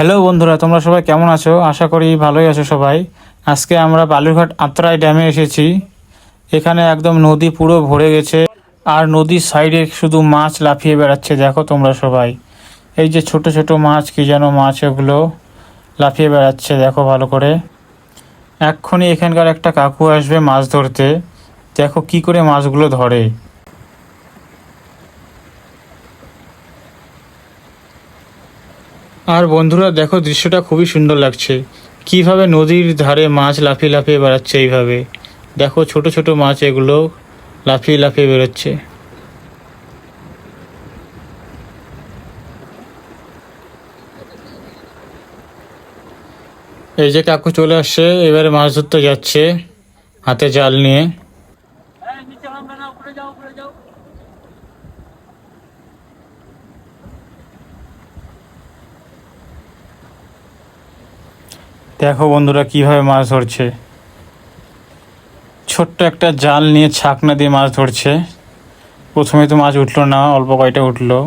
Hello বন্ধুরা, তোমরা সবাই কেমন আছো? আশা করি ভালোই আছো সবাই। আজকে আমরা বালুরঘাট আত্রাই ড্যামে এসেছি। এখানে একদম নদী পুরো ভরে গেছে, আর নদীর সাইডে শুধু মাছ লাফিয়ে বেড়াচ্ছে। দেখো তোমরা সবাই, এই যে ছোট ছোট মাছ, কি যেন মাছ, এগুলো লাফিয়ে বেড়াচ্ছে। দেখো ভালো করে। এক্ষুনি এখানকার একটা কাকু আসবে মাছ ধরতে। দেখো কি করে মাছগুলো ধরে। আর বন্ধুরা দেখো, দৃশ্যটা খুবই সুন্দর লাগছে। কিভাবে নদীর ধারে মাছ লাফিয়ে লাফিয়ে বেড়াচ্ছে এইভাবে। দেখো ছোট ছোট মাছ, এগুলো লাফিয়ে লাফিয়ে বেরোচ্ছে। এই যে কাকু চলে আসছে, এবারে মাছ ধরতে যাচ্ছে হাতে জাল নিয়ে। দেখো বন্ধুরা কিভাবে মাছ ধরছে। ছোট্ট একটা জাল নিয়ে ছাকনা দিয়ে মাছ ধরছে। প্রথমে তো মাছ উঠলো না, অল্প কয়টা উঠলো,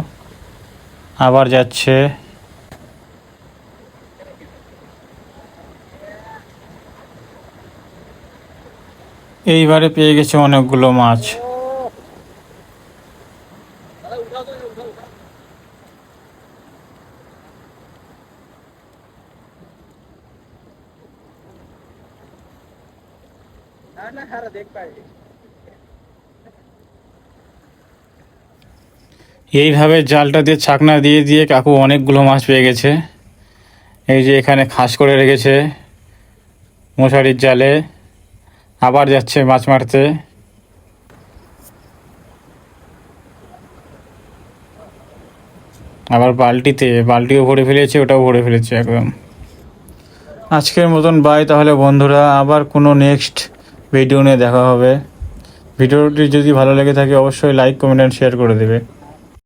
আবার যাচ্ছে। এইবারে পেয়ে গেছে অনেকগুলো মাছ। এইভাবে জালটা দিয়ে ছাকনা দিয়ে দিয়ে কাকু অনেকগুলো মাছ পেয়ে গেছে। এই যে এখানে খাস করে রেখেছে মশারির জালে, আবার যাচ্ছে মাছ মারতে। আবার বালতিও ভরে ফেলেছে, ওটাও ভরে ফেলেছে একদম। আজকের মতন বাই তাহলে বন্ধুরা, আবার কোনো নেক্সট ভিডিও নিয়ে দেখা হবে। ভিডিওটি যদি ভালো লেগে থাকে অবশ্যই লাইক, কমেন্ট অ্যান্ড শেয়ার করে দেবে।